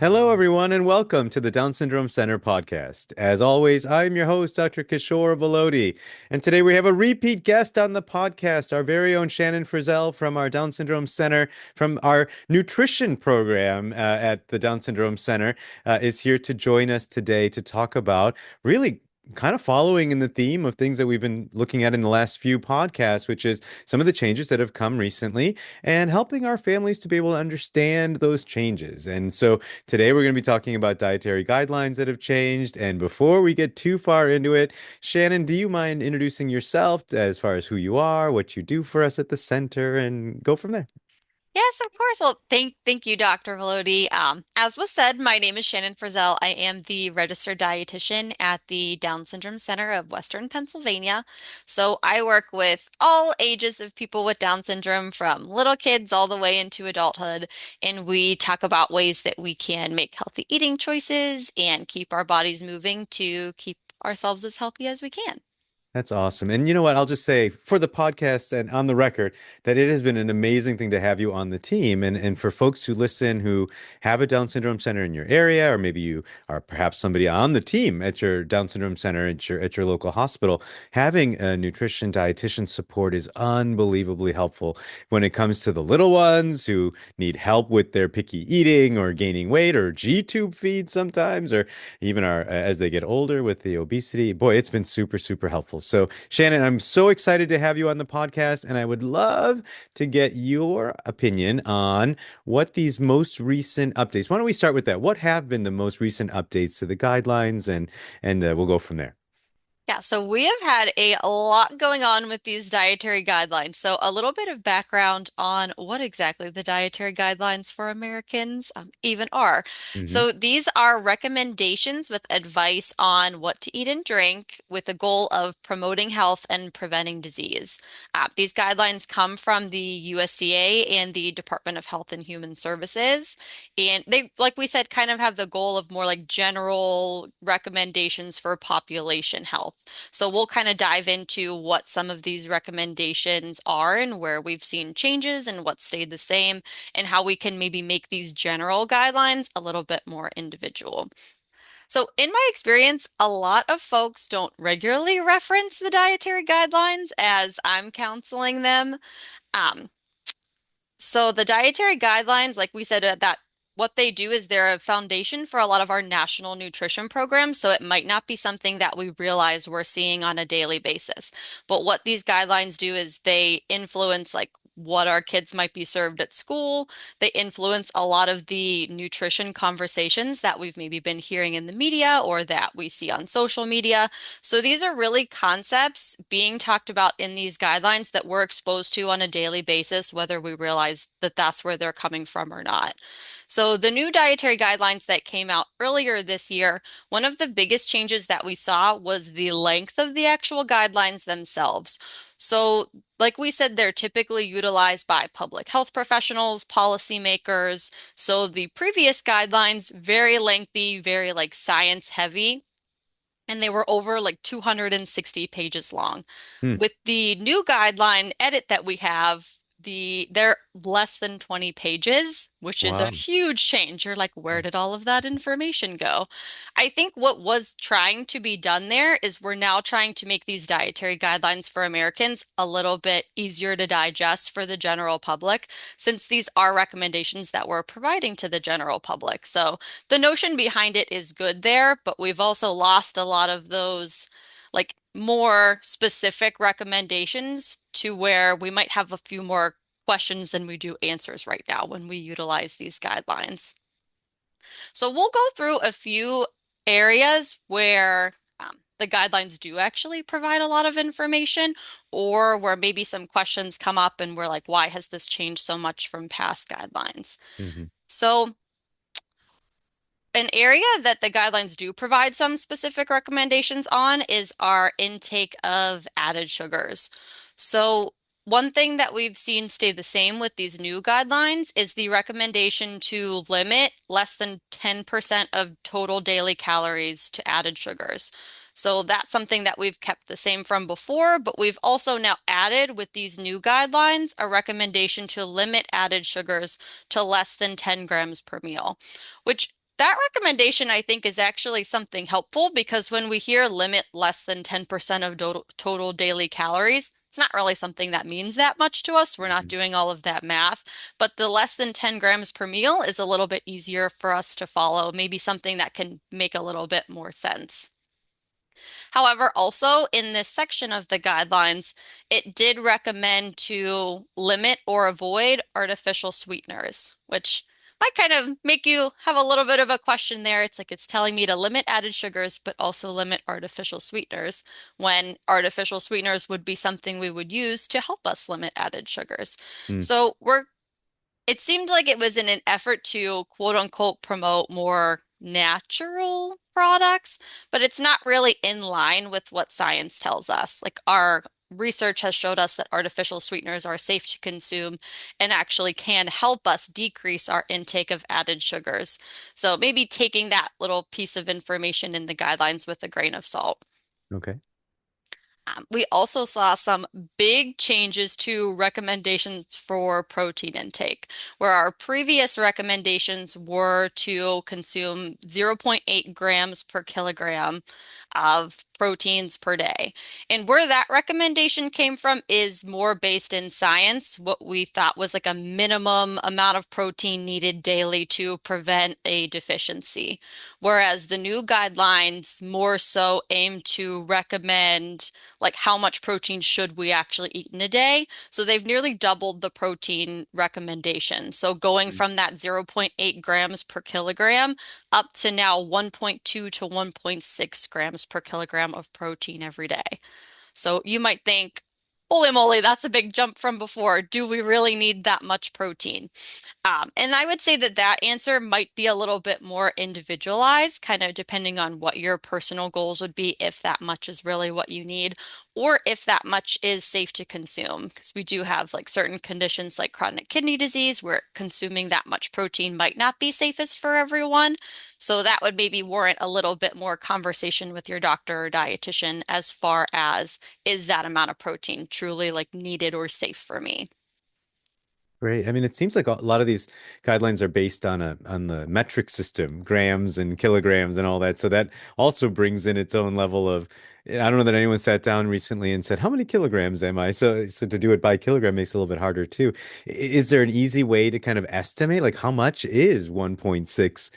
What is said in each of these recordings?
Hello, everyone, and welcome to the Down Syndrome Center podcast. As always, I'm your host, Dr. Kishore Volodi, and today we have a repeat guest on the podcast, our very own Shannon Frizzell from our Down Syndrome Center, from our nutrition program at the Down Syndrome Center, is here to join us today to talk about really kind of following in the theme of things that we've been looking at in the last few podcasts, which is some of the changes that have come recently and helping our families to be able to understand those changes. And so today we're going to be talking about dietary guidelines that have changed. And before we get too far into it, Shannon, do you mind introducing yourself as far as who you are, what you do for us at the center, and go from there? Yes, of course. Well, thank you, Dr. Velody. As was said, my name is Shannon Frizzell. I am the registered dietitian at the Down Syndrome Center of Western Pennsylvania. So I work with all ages of people with Down syndrome, from little kids all the way into adulthood, and we talk about ways that we can make healthy eating choices and keep our bodies moving to keep ourselves as healthy as we can. That's awesome. And you know what? I'll just say for the podcast and on the record that it has been an amazing thing to have you on the team. And for folks who listen who have a Down syndrome center in your area, or maybe you are perhaps somebody on the team at your Down syndrome center at your local hospital, having a nutrition dietitian support is unbelievably helpful when it comes to the little ones who need help with their picky eating or gaining weight or G-tube feed sometimes, or even our as they get older with the obesity. Boy, it's been super, super helpful. So, Shannon, I'm so excited to have you on the podcast, and I would love to get your opinion on what these most recent updates. Why don't we start with that? What have been the most recent updates to the guidelines, and we'll go from there. Yeah, so we have had a lot going on with these dietary guidelines. So, a little bit of background on what exactly the dietary guidelines for Americans even are. Hmm. So, these are recommendations with advice on what to eat and drink with the goal of promoting health and preventing disease. These guidelines come from the USDA and the Department of Health and Human Services. And they, like we said, kind of have the goal of more like general recommendations for population health. So we'll kind of dive into what some of these recommendations are and where we've seen changes and what stayed the same, and how we can maybe make these general guidelines a little bit more individual. So, in my experience, a lot of folks don't regularly reference the dietary guidelines as I'm counseling them. Um, so the dietary guidelines, like we said, that what they do is they're a foundation for a lot of our national nutrition programs. So it might not be something that we realize we're seeing on a daily basis. But what these guidelines do is they influence like what our kids might be served at school. They influence a lot of the nutrition conversations that we've maybe been hearing in the media or that we see on social media. So these are really concepts being talked about in these guidelines that we're exposed to on a daily basis, whether we realize that that's where they're coming from or not. So the new dietary guidelines that came out earlier this year, one of the biggest changes that we saw was the length of the actual guidelines themselves. So, like we said, they're typically utilized by public health professionals, policymakers. So the previous guidelines, very lengthy, very like science heavy, and they were over like 260 pages long. Hmm. With the new guideline edit that we have, they're less than 20 pages, which is a Wow. huge change. You're like, where did all of that information go? I think what was trying to be done there is we're now trying to make these dietary guidelines for Americans a little bit easier to digest for the general public, since these are recommendations that we're providing to the general public. So the notion behind it is good there, but we've also lost a lot of those like more specific recommendations to where we might have a few more questions than we do answers right now when we utilize these guidelines. So we'll go through a few areas where the guidelines do actually provide a lot of information, or where maybe some questions come up and we're like, why has this changed so much from past guidelines? Hmm. So an area that the guidelines do provide some specific recommendations on is our intake of added sugars. So, one thing that we've seen stay the same with these new guidelines is the recommendation to limit less than 10% of total daily calories to added sugars. So, that's something that we've kept the same from before, but we've also now added with these new guidelines a recommendation to limit added sugars to less than 10 grams per meal, which That recommendation, I think, is actually something helpful because when we hear limit less than 10% of total daily calories, it's not really something that means that much to us. We're not Mhm. doing all of that math, but the less than 10 grams per meal is a little bit easier for us to follow, maybe something that can make a little bit more sense. However, also in this section of the guidelines, it did recommend to limit or avoid artificial sweeteners, which might kind of make you have a little bit of a question there. It's like it's telling me to limit added sugars, but also limit artificial sweeteners, when artificial sweeteners would be something we would use to help us limit added sugars. Mm. So it seemed like it was in an effort to quote unquote promote more natural products, but it's not really in line with what science tells us. Like our research has showed us that artificial sweeteners are safe to consume and actually can help us decrease our intake of added sugars. So maybe taking that little piece of information in the guidelines with a grain of salt. Okay. We also saw some big changes to recommendations for protein intake, where our previous recommendations were to consume zero point 0.8 grams per kilogram of proteins per day. And where that recommendation came from is more based in science, what we thought was like a minimum amount of protein needed daily to prevent a deficiency. Whereas the new guidelines more so aim to recommend like how much protein should we actually eat in a day. So they've nearly doubled the protein recommendation. So going Mm. from that zero point 0.8 grams per kilogram up to now 1.2 to 1.6 grams per kilogram of protein every day. So you might think, holy moly, that's a big jump from before. Do we really need that much protein? And I would say that that answer might be a little bit more individualized, kind of depending on what your personal goals would be, if that much is really what you need, or if that much is safe to consume. Because we do have like certain conditions like chronic kidney disease where consuming that much protein might not be safest for everyone. So that would maybe warrant a little bit more conversation with your doctor or dietitian as far as is that amount of protein truly like needed or safe for me? Great. I mean, it seems like a lot of these guidelines are based on the metric system, grams and kilograms and all that. So that also brings in its own level of, I don't know that anyone sat down recently and said, how many kilograms am I? So to do it by kilogram makes it a little bit harder too. Is there an easy way to kind of estimate like how much is 1.6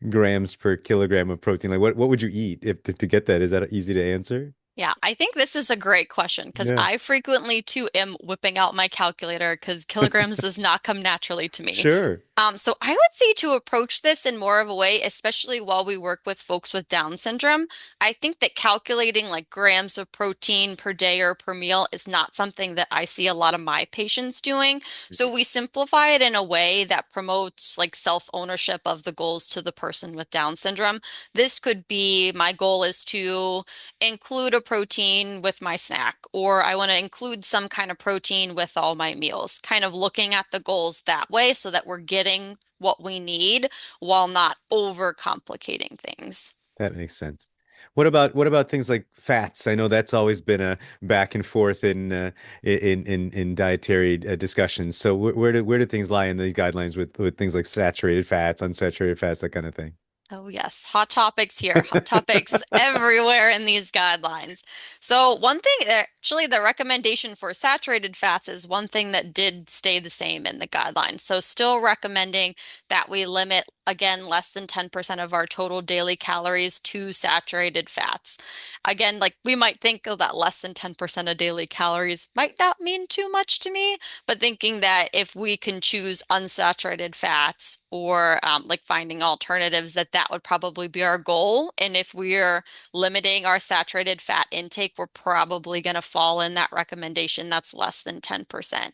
grams per kilogram of protein? Like what would you eat if to get that? Is that easy to answer? Yeah, I think this is a great question because Yeah. I frequently too am whipping out my calculator because kilograms does not come naturally to me. Sure. So I would say to approach this in more of a way, especially while we work with folks with Down syndrome, I think that calculating like grams of protein per day or per meal is not something that I see a lot of my patients doing. So we simplify it in a way that promotes like self-ownership of the goals to the person with Down syndrome. This could be my goal is to include a protein with my snack, or I want to include some kind of protein with all my meals, kind of looking at the goals that way so that we're getting what we need while not overcomplicating things. That makes sense. What about things like fats? I know that's always been a back and forth in dietary discussions. So where do things lie in the guidelines with things like saturated fats, unsaturated fats, that kind of thing? Oh, yes. Hot topics here, hot topics everywhere in these guidelines. So, one thing, actually, the recommendation for saturated fats is one thing that did stay the same in the guidelines. So, still recommending that we limit, again, less than 10% of our total daily calories to saturated fats. Again, like we might think of that less than 10% of daily calories might not mean too much to me, but thinking that if we can choose unsaturated fats or like finding alternatives, that that would probably be our goal. And if we're limiting our saturated fat intake, we're probably going to fall in that recommendation that's less than 10%.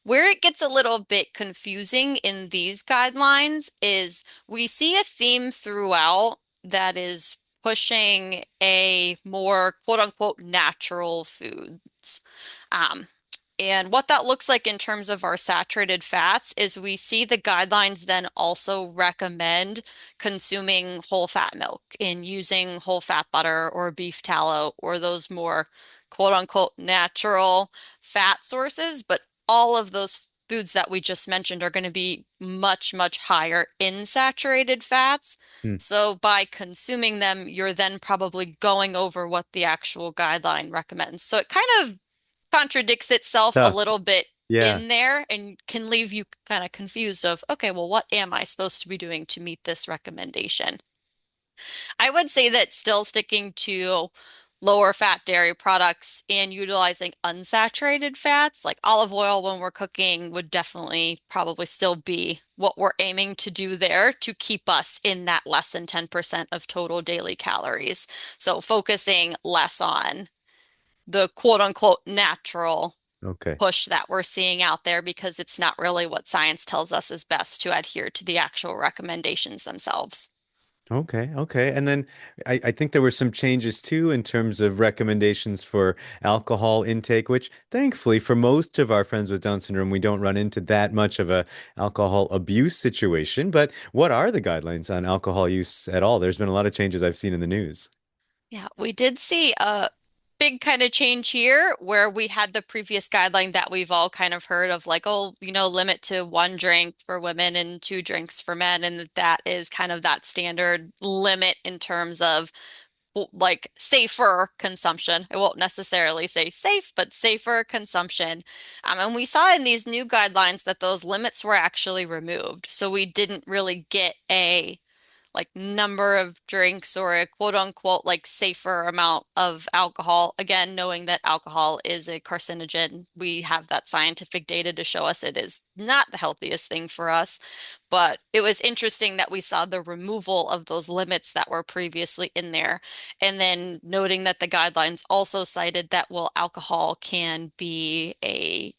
Where it gets a little bit confusing in these guidelines is we see a theme throughout that is pushing a more quote unquote natural foods. Um, and what that looks like in terms of our saturated fats is we see the guidelines then also recommend consuming whole fat milk and using whole fat butter or beef tallow or those more quote unquote natural fat sources, but all of those foods that we just mentioned are going to be much, much higher in saturated fats. Hmm. So by consuming them, you're then probably going over what the actual guideline recommends. So it kind of contradicts itself a Tough. little bit Yeah. in there and can leave you kind of confused of, okay, well, what am I supposed to be doing to meet this recommendation? I would say that still sticking to lower fat dairy products and utilizing unsaturated fats like olive oil when we're cooking would definitely probably still be what we're aiming to do there to keep us in that less than 10% of total daily calories. So focusing less on the quote unquote natural Okay. push that we're seeing out there because it's not really what science tells us is best to adhere to the actual recommendations themselves. Okay, okay. And then I think there were some changes too in terms of recommendations for alcohol intake, which thankfully for most of our friends with Down syndrome, we don't run into that much of a alcohol abuse situation. But what are the guidelines on alcohol use at all? There's been a lot of changes I've seen in the news. Yeah, we did see a big kind of change here where we had the previous guideline that we've all kind of heard of like, oh, limit to one drink for women and two drinks for men. And that is kind of that standard limit in terms of like safer consumption. I won't necessarily say safe, but safer consumption. And we saw in these new guidelines that those limits were actually removed. So we didn't really get a like number of drinks or a quote unquote like safer amount of alcohol. Again, knowing that alcohol is a carcinogen, we have that scientific data to show us it is not the healthiest thing for us. But it was interesting that we saw the removal of those limits that were previously in there. And then noting that the guidelines also cited that, well, alcohol can be a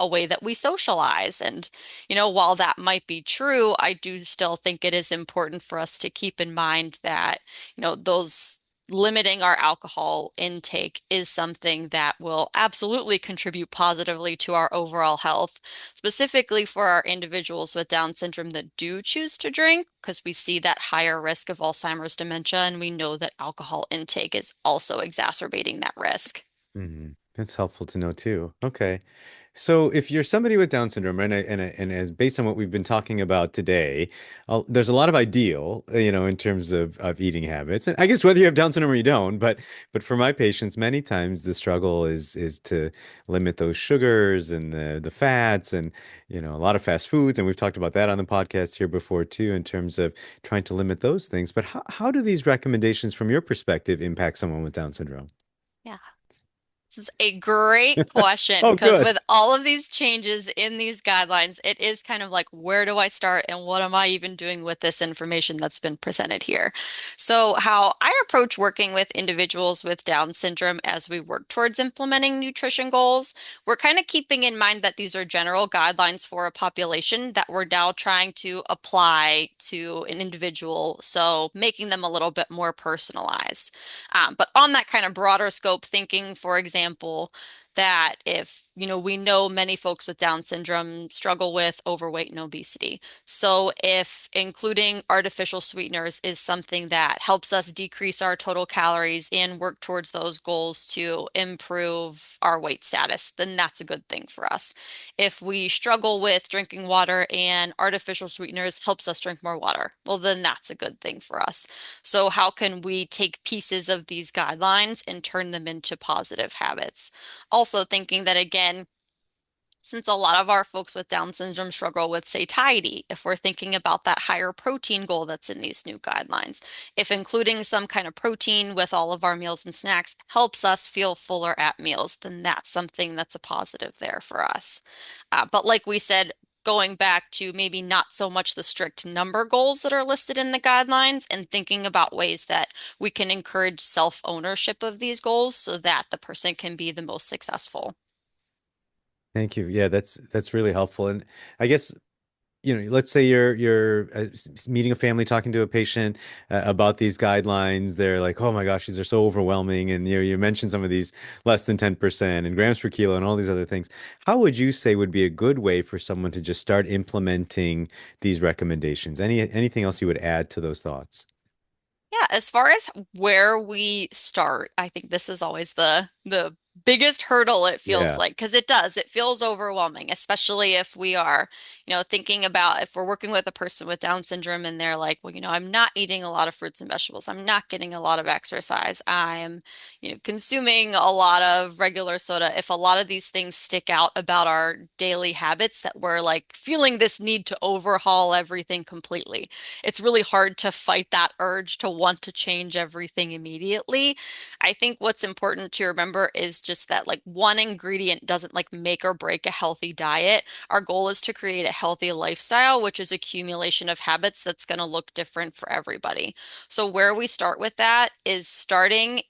way that we socialize. And while that might be true, I do still think it is important for us to keep in mind that, those limiting our alcohol intake is something that will absolutely contribute positively to our overall health, specifically for our individuals with Down syndrome that do choose to drink, because we see that higher risk of Alzheimer's dementia, and we know that alcohol intake is also exacerbating that risk. That's helpful to know too. Okay. So if you're somebody with Down syndrome, and as based on what we've been talking about today, there's a lot of ideal, in terms of eating habits. And I guess whether you have Down syndrome or you don't, but for my patients, many times the struggle is to limit those sugars and the fats and a lot of fast foods. And we've talked about that on the podcast here before too, in terms of trying to limit those things. But how do these recommendations from your perspective impact someone with Down syndrome? Yeah. This is a great question Oh, because good. with all of these changes in these guidelines, it is kind of like, where do I start and what am I even doing with this information that's been presented here? So, how I approach working with individuals with Down syndrome as we work towards implementing nutrition goals, we're kind of keeping in mind that these are general guidelines for a population that we're now trying to apply to an individual. So, making them a little bit more personalized. But on that kind of broader scope, thinking, for example, that if, we know many folks with Down syndrome struggle with overweight and obesity. So if including artificial sweeteners is something that helps us decrease our total calories and work towards those goals to improve our weight status, then that's a good thing for us. If we struggle with drinking water and artificial sweeteners helps us drink more water, well, then that's a good thing for us. So, how can we take pieces of these guidelines and turn them into positive habits? Also, thinking that again, since a lot of our folks with Down syndrome struggle with satiety, if we're thinking about that higher protein goal that's in these new guidelines, if including some kind of protein with all of our meals and snacks helps us feel fuller at meals, then that's something that's a positive there for us. But like we said, going back to maybe not so much the strict number goals that are listed in the guidelines and thinking about ways that we can encourage self-ownership of these goals so that the person can be the most successful. Thank you. Yeah, that's really helpful. And I guess, let's say you're meeting a family, talking to a patient about these guidelines. They're like, "Oh my gosh, these are so overwhelming." And you mentioned some of these less than 10% and grams per kilo and all these other things. How would you say would be a good way for someone to just start implementing these recommendations? Anything else you would add to those thoughts? Yeah, as far as where we start, I think this is always the biggest hurdle it feels Yeah. like, because it does. It feels overwhelming, especially if we are, thinking about if we're working with a person with Down syndrome and they're like, well, I'm not eating a lot of fruits and vegetables. I'm not getting a lot of exercise. I'm, consuming a lot of regular soda. If a lot of these things stick out about our daily habits that we're like feeling this need to overhaul everything completely, it's really hard to fight that urge to want to change everything immediately. I think what's important to remember is just that like one ingredient doesn't like make or break a healthy diet. Our goal is to create a healthy lifestyle, which is accumulation of habits that's going to look different for everybody. So where we start with that is starting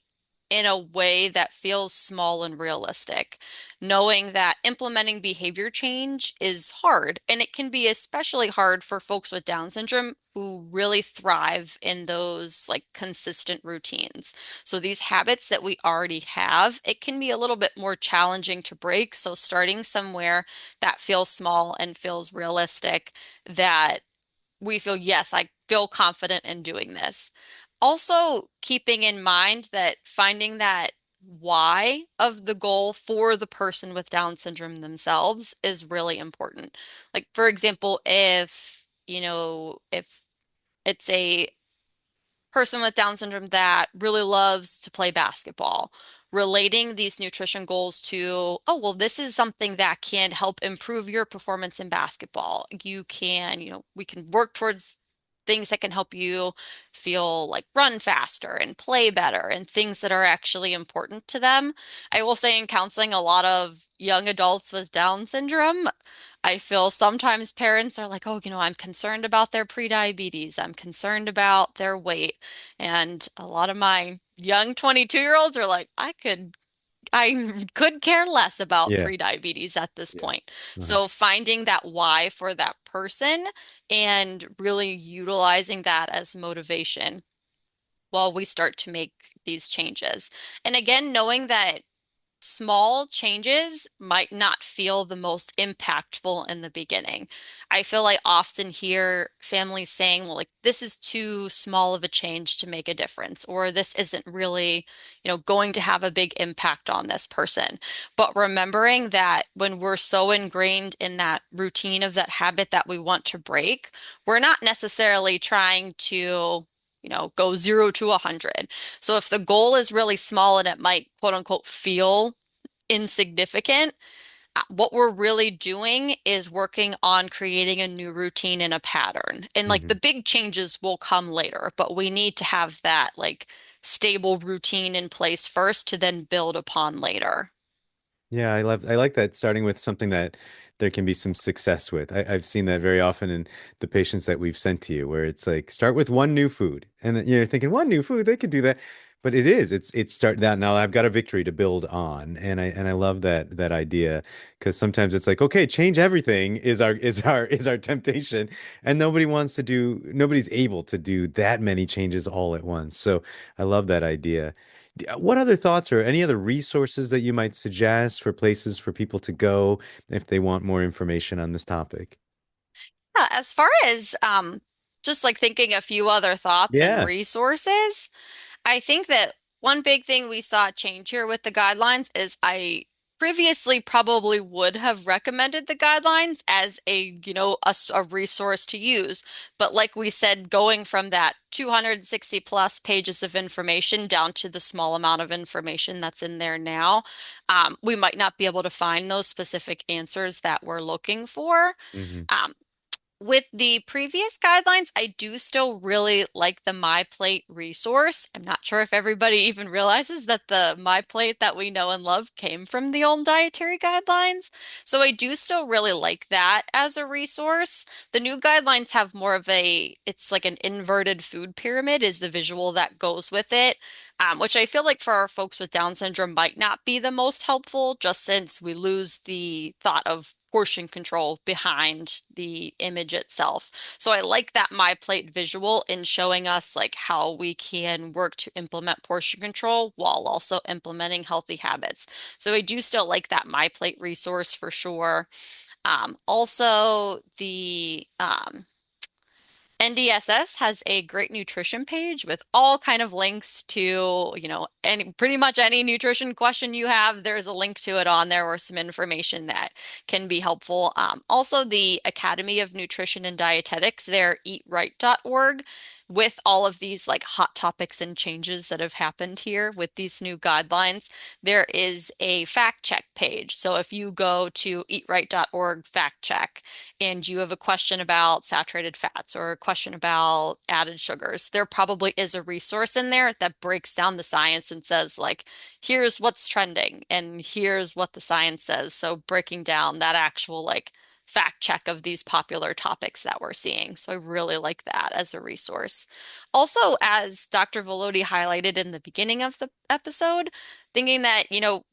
in a way that feels small and realistic, knowing that implementing behavior change is hard. And it can be especially hard for folks with Down syndrome who really thrive in those like consistent routines. So these habits that we already have, it can be a little bit more challenging to break. So starting somewhere that feels small and feels realistic, that we feel, yes, I feel confident in doing this. Also, keeping in mind that finding that why of the goal for the person with Down syndrome themselves is really important. Like, for example, if it's a person with Down syndrome that really loves to play basketball, relating these nutrition goals to, oh, well, this is something that can help improve your performance in basketball. You can, we can work towards things that can help you feel like run faster and play better and things that are actually important to them. I will say in counseling a lot of young adults with Down syndrome, I feel sometimes parents are like, oh, I'm concerned about their prediabetes. I'm concerned about their weight. And a lot of my young 22-year-olds are like, I could care less about Yeah. prediabetes at this Yeah. point. Uh-huh. So finding that why for that person and really utilizing that as motivation while we start to make these changes. And again, knowing that small changes might not feel the most impactful in the beginning. I feel I often hear families saying, well, like, this is too small of a change to make a difference, or this isn't really, going to have a big impact on this person. But remembering that when we're so ingrained in that routine of that habit that we want to break, we're not necessarily trying to, go 0 to 100. So if the goal is really small and it might quote unquote feel insignificant, what we're really doing is working on creating a new routine and a pattern. And like the Hmm. big changes will come later, but we need to have that like stable routine in place first to then build upon later. Yeah, I like that starting with something that there can be some success with. I've seen that very often in the patients that we've sent to you, where it's like start with one new food, and you're thinking one new food they could do that, but it's start that now I've got a victory to build on, and I love that idea because sometimes it's like okay, change everything is our temptation, and nobody's able to do that many changes all at once. So I love that idea. What other thoughts or any other resources that you might suggest for places for people to go if they want more information on this topic? Yeah, as far as just like thinking a few other thoughts and Yeah. resources, I think that one big thing we saw change here with the guidelines is I previously probably would have recommended the guidelines as a resource to use. But like we said, going from that 260 plus pages of information down to the small amount of information that's in there now, we might not be able to find those specific answers that we're looking for. Hmm. Um, with the previous guidelines, I do still really like the My Plate resource. I'm not sure if everybody even realizes that the My Plate that we know and love came from the old dietary guidelines. So I do still really like that as a resource. The new guidelines have more of it's like an inverted food pyramid is the visual that goes with it, which I feel like for our folks with Down syndrome might not be the most helpful, just since we lose the thought of portion control behind the image itself. So I like that My Plate visual in showing us like how we can work to implement portion control while also implementing healthy habits. So I do still like that My Plate resource for sure. Also the NDSS has a great nutrition page with all kind of links to, any pretty much any nutrition question you have. There's a link to it on there or some information that can be helpful. Also, the Academy of Nutrition and Dietetics, their eatright.org, with all of these like hot topics and changes that have happened here with these new guidelines, there is a fact check page. So if you go to eatright.org fact check, and you have a question about saturated fats or a question about added sugars, there probably is a resource in there that breaks down the science and says, like, here's what's trending and here's what the science says. So breaking down that actual like fact check of these popular topics that we're seeing. So I really like that as a resource. Also, as Dr. Volodi highlighted in the beginning of the episode, thinking that,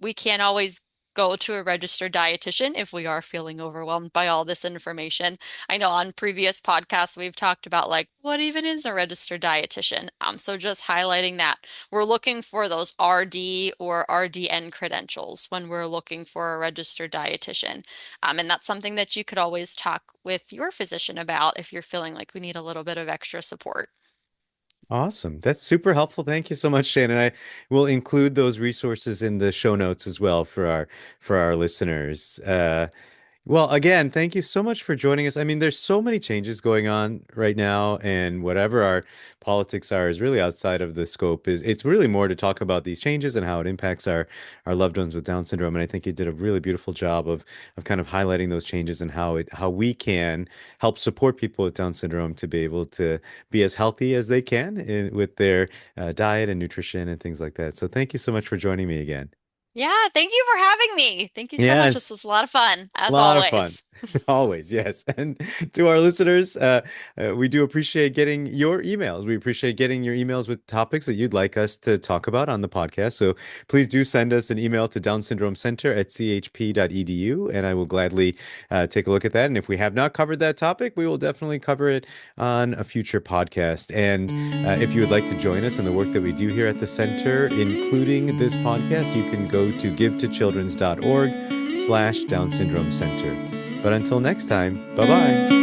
we can't always go to a registered dietitian if we are feeling overwhelmed by all this information. I know on previous podcasts we've talked about like what even is a registered dietitian. So just highlighting that we're looking for those RD or RDN credentials when we're looking for a registered dietitian. And that's something that you could always talk with your physician about if you're feeling like we need a little bit of extra support. Awesome. That's super helpful. Thank you so much, Shannon. I will include those resources in the show notes as well for our listeners. Well, again, thank you so much for joining us. I mean, there's so many changes going on right now, and whatever our politics are is really outside of the scope. It's really more to talk about these changes and how it impacts our loved ones with Down syndrome. And I think you did a really beautiful job of kind of highlighting those changes and how we can help support people with Down syndrome to be able to be as healthy as they can with their diet and nutrition and things like that. So thank you so much for joining me again. Yeah, thank you for having me. Thank you so much. This Yes. was a lot of fun, A as lot of fun. always. Always, yes. And to our listeners, we do appreciate getting your emails. We appreciate getting your emails with topics that you'd like us to talk about on the podcast. So please do send us an email to Down Syndrome Center at chp.edu, and I will gladly take a look at that. And if we have not covered that topic, we will definitely cover it on a future podcast. And if you would like to join us in the work that we do here at the center, including this podcast, you can go to givetochildrens.org/Down Syndrome Center. But until next time, bye bye.